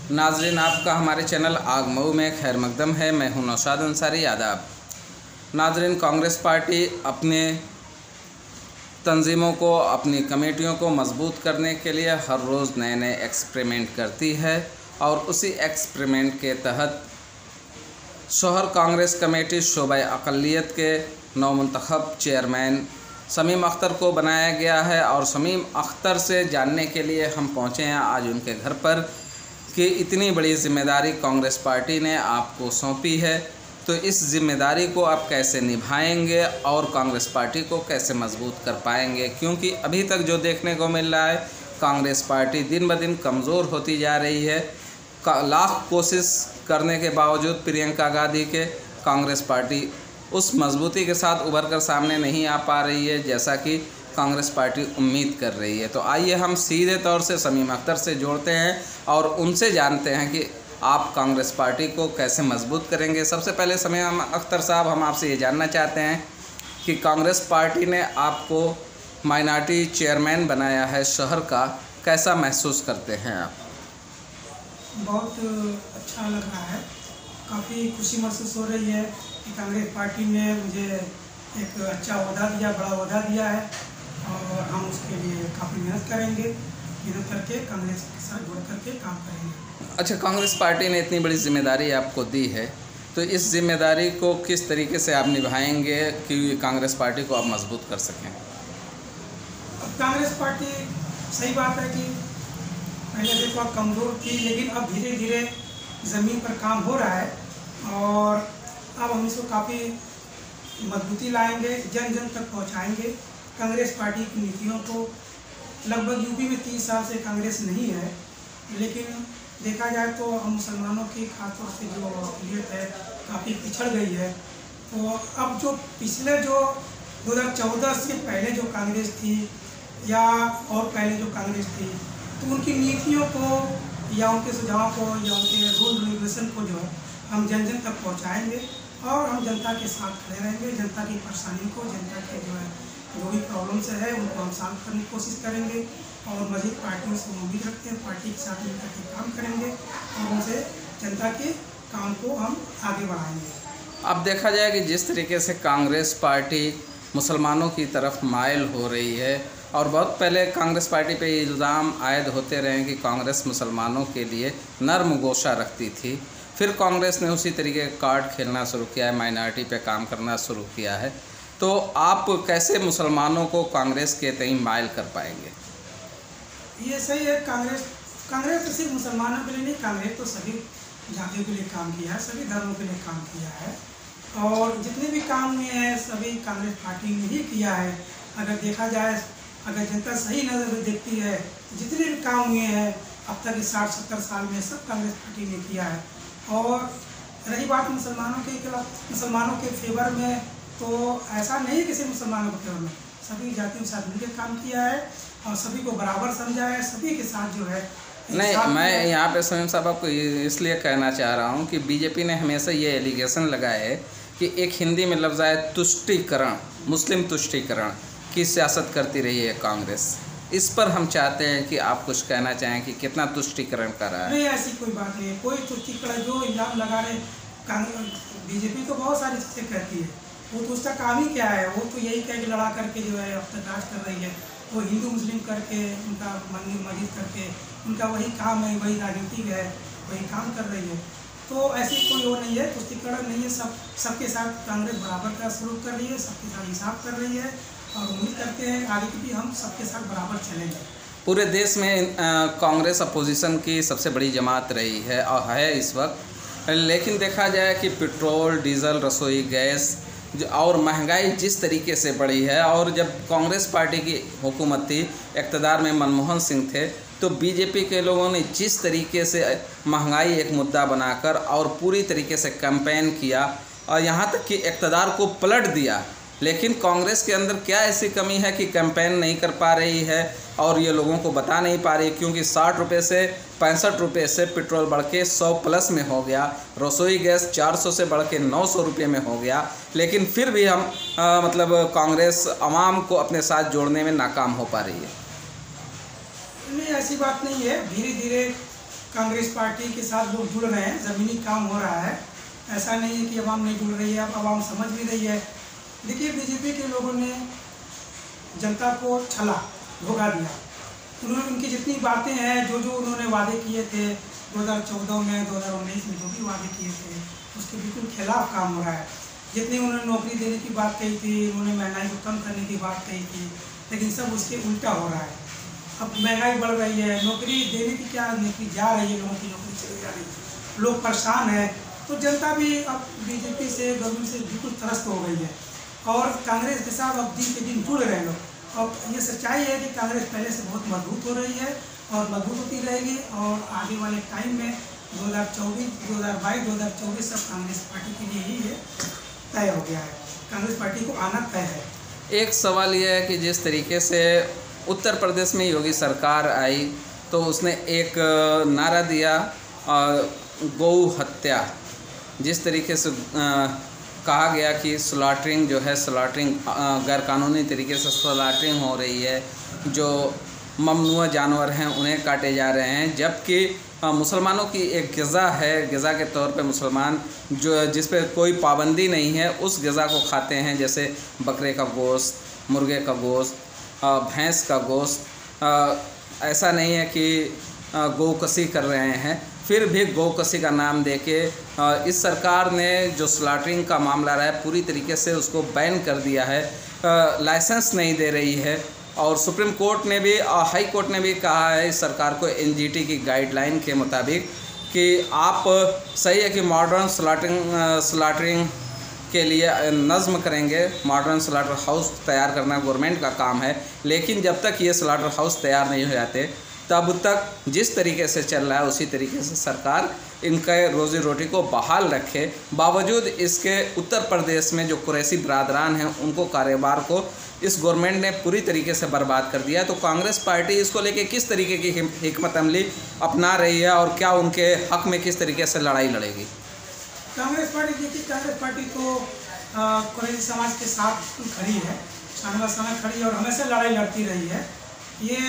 नाजरीन, आपका हमारे चैनल आग मऊ में खैर मकदम है। मैं हूं नौशाद अंसारी। आदाब नाजरीन, कांग्रेस पार्टी अपने तंजीमों को, अपनी कमेटियों को मजबूत करने के लिए हर रोज़ नए नए एक्सपेरिमेंट करती है और उसी एक्सपेरिमेंट के तहत शोहर कांग्रेस कमेटी शोबा अक़लियत के नौमुंतखब चेयरमैन शमीम अख्तर को बनाया गया है। और शमीम अख्तर से जानने के लिए हम पहुँचे हैं आज उनके घर पर कि इतनी बड़ी ज़िम्मेदारी कांग्रेस पार्टी ने आपको सौंपी है, तो इस ज़िम्मेदारी को आप कैसे निभाएंगे और कांग्रेस पार्टी को कैसे मजबूत कर पाएंगे। क्योंकि अभी तक जो देखने को मिल रहा है, कांग्रेस पार्टी दिन ब दिन कमज़ोर होती जा रही है। लाख कोशिश करने के बावजूद प्रियंका गांधी के कांग्रेस पार्टी उस मजबूती के साथ उभर कर सामने नहीं आ पा रही है जैसा कि कांग्रेस पार्टी उम्मीद कर रही है। तो आइए हम सीधे तौर से शमीम अख्तर से जोड़ते हैं और उनसे जानते हैं कि आप कांग्रेस पार्टी को कैसे मजबूत करेंगे। सबसे पहले शमीम अख्तर साहब, हम आपसे ये जानना चाहते हैं कि कांग्रेस पार्टी ने आपको माइनॉरिटी चेयरमैन बनाया है शहर का, कैसा महसूस करते हैं आप? बहुत अच्छा लग रहा है, काफ़ी खुशी महसूस हो रही है कि कांग्रेस पार्टी ने मुझे एक अच्छा ओहदा दिया, बड़ा ओहदा दिया है और हम उसके लिए काफ़ी मेहनत करेंगे। मेहनत करके कांग्रेस के साथ जुड़ करके काम करेंगे। अच्छा, कांग्रेस पार्टी ने इतनी बड़ी जिम्मेदारी आपको दी है, तो इस जिम्मेदारी को किस तरीके से आप निभाएंगे कि कांग्रेस पार्टी को आप मजबूत कर सकें? अब कांग्रेस पार्टी, सही बात है कि पहले से थोड़ा कमज़ोर थी, लेकिन अब धीरे धीरे ज़मीन पर काम हो रहा है और अब हम इसको काफ़ी मजबूती लाएंगे, जन जन तक पहुंचाएंगे। कांग्रेस पार्टी की नीतियों को, लगभग यूपी में 30 साल से कांग्रेस नहीं है, लेकिन देखा जाए तो हम मुसलमानों की खासतौर से जो अक़लियत है काफ़ी पिछड़ गई है। तो अब जो पिछले जो 2014 से पहले जो कांग्रेस थी या और पहले जो कांग्रेस थी, तो उनकी नीतियों को या उनके सुझाव को या उनके रूल रेगुलेशन को जो है हम जन जन तक पहुँचाएँगे और हम जनता के साथ खड़े रहेंगे। जनता की परेशानी को, जनता के जो भी प्रॉब्लम्स है उनको हम सॉल्व करने की कोशिश करेंगे और मज़ीद पार्टियों से उम्मीद रखते हैं पार्टी के साथ मिलकर के काम करेंगे और उनसे जनता के काम को हम आगे बढ़ाएंगे। अब देखा जाए कि जिस तरीके से कांग्रेस पार्टी मुसलमानों की तरफ माइल हो रही है और बहुत पहले कांग्रेस पार्टी पे इल्ज़ाम आयद होते रहे कि कांग्रेस मुसलमानों के लिए नर्म गोशा रखती थी, फिर कांग्रेस ने उसी तरीके का कार्ड खेलना शुरू किया है, माइनॉरिटी पे काम करना शुरू किया है। तो आप कैसे मुसलमानों को कांग्रेस के तई माइल कर पाएंगे? ये सही है, कांग्रेस तो सिर्फ मुसलमानों के लिए नहीं, कांग्रेस तो सभी जातियों के लिए काम किया है, सभी धर्मों के लिए काम किया है और जितने भी काम हुए हैं सभी कांग्रेस पार्टी ने ही किया है। अगर देखा जाए, अगर जनता सही नज़र से देखती है, जितने भी काम हुए हैं अब तक 60-70 साल में सब कांग्रेस पार्टी ने किया है। और रही बात मुसलमानों के खिलाफ, मुसलमानों के फेवर में, तो ऐसा नहीं कि सिर्फ मुसलमानों के फेवर में, सभी जातियों के साथ मिलकर काम किया है और सभी को बराबर समझा है, सभी के साथ जो है। नहीं, मैं यहाँ पे शमीम साहब आपको इसलिए कहना चाह रहा हूँ कि बीजेपी ने हमेशा ये एलिगेशन लगाया है कि एक हिंदी में लफ्ज़ है तुष्टीकरण, मुस्लिम तुष्टीकरण की सियासत करती रही है कांग्रेस। इस पर हम चाहते हैं कि आप कुछ कहना चाहें कि कितना तुष्टीकरण कर रहा है? नहीं, ऐसी कोई बात नहीं है, कोई तुष्टीकरण जो इल्ज़ाम लगा रहे बीजेपी तो बहुत सारी चीज़ें कहती है, वो तो उसका काम ही क्या है, वो तो यही कह के लड़ा करके जो है अब तक राज कर रही है। वो हिंदू मुस्लिम करके उनका मंदिर मस्जिद करके उनका वही काम है, वही राजनीतिक है, वही काम कर रही है। तो ऐसी कोई वो नहीं है, तुष्टीकरण नहीं है। सबके साथ कांग्रेस बराबर का सलूक कर रही है, सबके साथ हिसाब कर रही है और उम्मीद करते हैं आगे भी हम सबके साथ बराबर चलेंगे। पूरे देश में कांग्रेस अपोजिशन की सबसे बड़ी जमात रही है और है इस वक्त, लेकिन देखा जाए कि पेट्रोल, डीजल, रसोई गैस और महंगाई जिस तरीके से बढ़ी है, और जब कांग्रेस पार्टी की हुकूमत थी, इक़्तिदार में मनमोहन सिंह थे, तो बीजेपी के लोगों ने जिस तरीके से महंगाई एक मुद्दा बनाकर और पूरी तरीके से कैंपेन किया और यहाँ तक कि इक़्तिदार को पलट दिया, लेकिन कांग्रेस के अंदर क्या ऐसी कमी है कि कैंपेन नहीं कर पा रही है और ये लोगों को बता नहीं पा रही? क्योंकि 60 रुपये से 65 रुपये से पेट्रोल बढ़ के 100 प्लस में हो गया, रसोई गैस 400 से बढ़ के 900 रुपये में हो गया, लेकिन फिर भी हम मतलब कांग्रेस आवाम को अपने साथ जोड़ने में नाकाम हो पा रही है। नहीं, ऐसी बात नहीं है, धीरे धीरे कांग्रेस पार्टी के साथ लोग जुड़ रहे हैं, ज़मीनी काम हो रहा है। ऐसा नहीं है कि आवाम नहीं जुड़ रही है, अब आवाम समझ भी रही है। देखिए, बीजेपी के लोगों ने जनता को छला, धोखा दिया। उन्होंने उनकी जितनी बातें हैं, जो उन्होंने वादे किए थे 2014 में, 2019 में जो भी वादे किए थे, उसके बिल्कुल खिलाफ काम हो रहा है। जितनी उन्होंने नौकरी देने की बात कही थी, उन्होंने महंगाई को कम करने की बात कही थी, लेकिन सब उसके उल्टा हो रहा है। अब महंगाई बढ़ रही है, नौकरी देने की क्या, नौकरी जा रही है, लोगों की नौकरी चली जा रही है, लोग परेशान हैं। तो जनता भी अब बीजेपी से, गवर्नमेंट से बिल्कुल त्रस्त हो गई है और कांग्रेस के साथ अब दिन के दिन जुड़ रहे हैं लोग। और ये सच्चाई है कि कांग्रेस पहले से बहुत मजबूत हो रही है और मजबूत होती रहेगी। और आगे वाले टाइम में 2024, 2022, 2024 सब कांग्रेस पार्टी के लिए ही है, तय हो गया है। कांग्रेस पार्टी को आना तय है। एक सवाल यह है कि जिस तरीके से उत्तर प्रदेश में योगी सरकार आई तो उसने एक नारा दिया गौ हत्या, जिस तरीके से कहा गया कि स्लॉटरिंग जो है, स्लॉटरिंग गैरकानूनी तरीके से स्लॉटरिंग हो रही है, जो ममनुआ जानवर हैं उन्हें काटे जा रहे हैं, जबकि मुसलमानों की एक ग़िज़ा है, ग़िज़ा के तौर पे मुसलमान जो जिस पे कोई पाबंदी नहीं है उस ग़िज़ा को खाते हैं, जैसे बकरे का गोश्त, मुर्गे का गोश्त, भैंस का गोश्त। ऐसा नहीं है कि गौकसी कर रहे हैं, फिर भी गौकसी का नाम देके इस सरकार ने जो स्लॉटरिंग का मामला रहा है पूरी तरीके से उसको बैन कर दिया है, लाइसेंस नहीं दे रही है। और सुप्रीम कोर्ट ने भी, हाई कोर्ट ने भी कहा है इस सरकार को एनजीटी की गाइडलाइन के मुताबिक कि आप सही है कि मॉडर्न स्लॉटरिंग के लिए नज़्म करेंगे, मॉडर्न स्लॉटर हाउस तैयार करना गवर्नमेंट का काम है, लेकिन जब तक ये स्लॉटर हाउस तैयार नहीं हो जाते तब तक जिस तरीके से चल रहा है उसी तरीके से सरकार इनके रोज़ी रोटी को बहाल रखे। बावजूद इसके उत्तर प्रदेश में जो कुरैशी बरादरान हैं उनको कारोबार को इस गवर्नमेंट ने पूरी तरीके से बर्बाद कर दिया। तो कांग्रेस पार्टी इसको लेके किस तरीके की हिकमत अमली अपना रही है और क्या उनके हक में किस तरीके से लड़ाई लड़ेगी? कांग्रेस पार्टी, देखिए, कांग्रेस पार्टी तो कुरैशी समाज के साथ खड़ी है, सामने खड़ी है और हमेशा लड़ाई लड़ती रही है। ये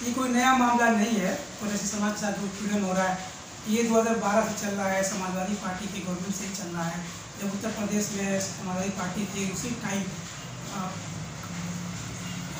कोई नया मामला नहीं है। कुरैशी समाज के साथ जो पीड़न हो रहा है ये 2012 से चल रहा है, समाजवादी पार्टी की गवर्नमेंट से चल रहा है। जब उत्तर प्रदेश में समाजवादी पार्टी थी उसी टाइम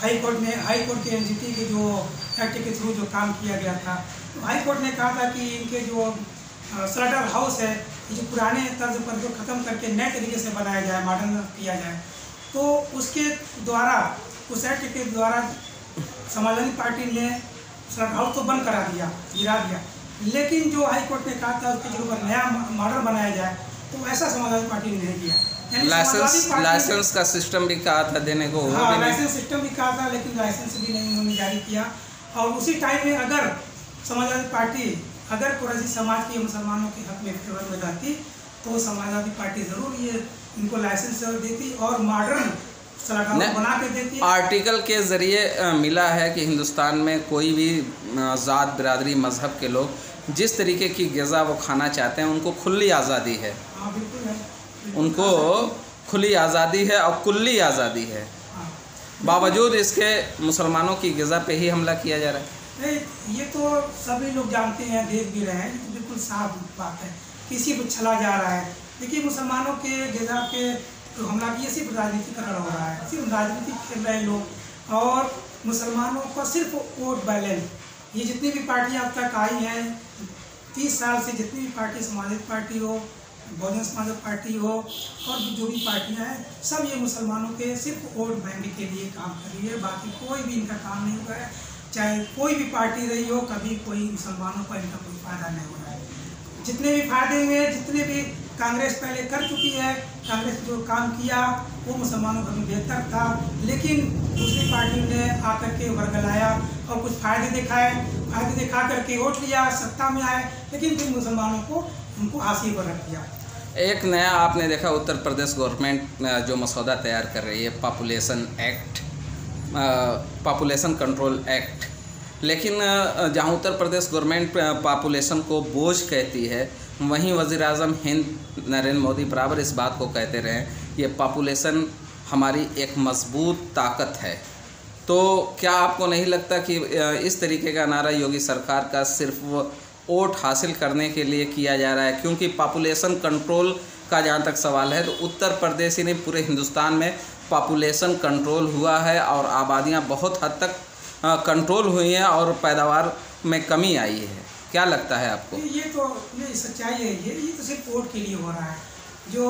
हाई कोर्ट के एनजीटी के जो एक्ट के थ्रू जो काम किया गया था, तो हाई कोर्ट ने कहा था कि इनके जो स्लॉटर हाउस है ये जो पुराने तर्ज पर जो ख़त्म करके नए तरीके से बनाया जाए, मॉडर्न किया जाए, तो उसके द्वारा, उस एक्ट के द्वारा समाजवादी पार्टी ने स्लॉटर हाउस तो बंद करा दिया, गिरा दिया। लेकिन जो हाई कोर्ट ने कहा था उसके ऊपर नया मॉडल बनाया जाए, तो ऐसा समाजवादी पार्टी ने नहीं किया। लाइसेंस का सिस्टम भी कहा था देने को, हाँ, लाइसेंस सिस्टम भी कहा था, लेकिन लाइसेंस भी नहीं उन्होंने जारी किया। और उसी टाइम में अगर समाजवादी पार्टी अगर कुरैशी समाज के मुसलमानों के हक में फेवर में जाती तो समाजवादी पार्टी ज़रूर ये इनको लाइसेंस देती और मॉडर्न बना के देती। आर्टिकल के ज़रिए मिला है कि हिंदुस्तान में कोई भी ज़ात, बिरादरी, मज़हब के लोग जिस तरीके की ग़िज़ा वो खाना चाहते हैं उनको खुली आज़ादी है। हाँ, बिल्कुल है, उनको खुली आज़ादी है और कुल्ली आज़ादी है। बावजूद इसके मुसलमानों की ग़िज़ा पे ही हमला किया जा रहा है। नहीं, ये तो सभी लोग जानते हैं, देख भी रहे हैं, बिल्कुल साफ बात है, किसी को छला जा रहा है। देखिए, मुसलमानों के ग़िज़ा पे तो हमला किया, सिर्फ राजनीतिकरण हो रहा है, सिर्फ राजनीति खेल रहे हैं लोग। और मुसलमानों का सिर्फ वोट बैलेंस, ये जितनी भी पार्टियाँ अब तक आई हैं 30 साल से, जितनी भी पार्टी, समाजवादी पार्टी हो, बहुजन समाज पार्टी हो और जो भी पार्टियां हैं, सब ये मुसलमानों के सिर्फ वोट बैंक के लिए काम कर रही है। बाकी कोई भी इनका काम नहीं हो रहा है। चाहे कोई भी पार्टी रही हो, कभी कोई मुसलमानों का इनका कोई फ़ायदा नहीं हो रहा है। जितने भी फायदे हुए, जितने भी कांग्रेस पहले कर चुकी है, कांग्रेस जो काम किया वो मुसलमानों का भी बेहतर था, लेकिन दूसरी पार्टी ने आकर के वर्गलाया और कुछ फ़ायदे दिखाए, फ़ायदे दिखा करके वोट लिया, सत्ता में आए, लेकिन फिर मुसलमानों को उनको हाशिए पर रख दिया। एक नया आपने देखा उत्तर प्रदेश गवर्नमेंट जो मसौदा तैयार कर रही है, पॉपुलेशन कंट्रोल एक्ट, लेकिन जहां उत्तर प्रदेश गवर्नमेंट पॉपुलेशन को बोझ कहती है, वहीं वज़ीर आज़म हिंद नरेंद्र मोदी बराबर इस बात को कहते रहे ये पॉपुलेशन हमारी एक मजबूत ताकत है। तो क्या आपको नहीं लगता कि इस तरीके का नारा योगी सरकार का सिर्फ वोट हासिल करने के लिए किया जा रहा है, क्योंकि पॉपुलेशन कंट्रोल का जहाँ तक सवाल है तो उत्तर प्रदेश ही नहीं पूरे हिंदुस्तान में पॉपुलेशन कंट्रोल हुआ है और आबादियाँ बहुत हद तक कंट्रोल हुई हैं और पैदावार में कमी आई है। क्या लगता है आपको? ये सच्चाई है। ये तो सिर्फ वोट के लिए हो रहा है जो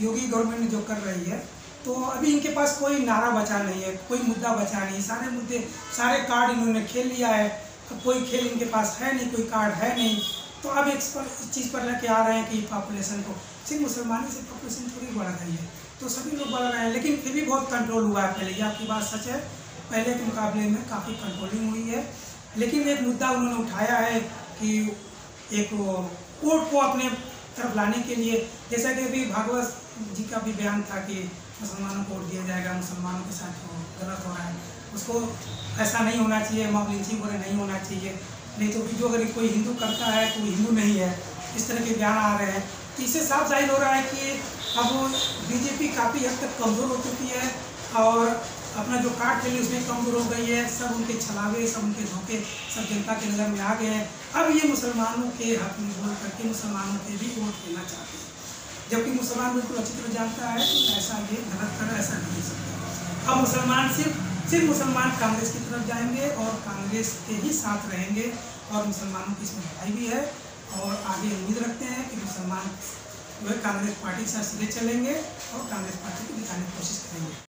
योगी गवर्नमेंट जो कर रही है। तो अभी इनके पास कोई नारा बचा नहीं है, कोई मुद्दा बचा नहीं, सारे मुद्दे सारे कार्ड इन्होंने खेल लिया है। तो कोई खेल इनके पास है नहीं, कोई कार्ड है नहीं। तो अब इस चीज़ पर लेके आ रहे हैं कि पॉपुलेशन को सिर्फ मुसलमानों से पॉपुलेशन थोड़ी बढ़ गई है, तो सभी लोग बढ़ रहे हैं, लेकिन फिर भी बहुत कंट्रोल हुआ है। पहले ये आपकी बात सच है, पहले के मुकाबले में काफ़ी कंट्रोलिंग हुई है। लेकिन एक मुद्दा उन्होंने उठाया है कि एक वोट को अपने तरफ लाने के लिए, जैसा कि अभी भागवत जी का भी बयान था कि मुसलमानों को वोट दिया जाएगा, मुसलमानों के साथ गलत हो रहा है, उसको ऐसा नहीं होना चाहिए, मॉब लिंचिंग वगैरह नहीं होना चाहिए, नहीं तो जो अगर कोई हिंदू करता है तो वो हिंदू नहीं है, इस तरह के बयान आ रहे हैं। तो इससे साफ जाहिर हो रहा है कि अब बीजेपी काफ़ी हद तक कमज़ोर हो चुकी है और अपना जो कार्ड खेली उसमें कमज़ोर हो गई है। सब उनके छलावे, सब उनके धोखे सब जनता की नज़र में आ गए हैं। अब ये मुसलमानों के हक में बोल करके मुसलमानों के भी वोट लेना चाहते हैं, जबकि मुसलमान बिल्कुल अच्छी तरह जानता है कि ऐसा ये गलत कर ऐसा नहीं हो सकता। अब मुसलमान सिर्फ मुसलमान कांग्रेस की तरफ जाएंगे और कांग्रेस के ही साथ रहेंगे और मुसलमानों की इसमें बधाई भी है और आगे उम्मीद रखते हैं कि मुसलमान जो है कांग्रेस पार्टी के साथ सीधे चलेंगे और कांग्रेस पार्टी को दिखाने की कोशिश करेंगे।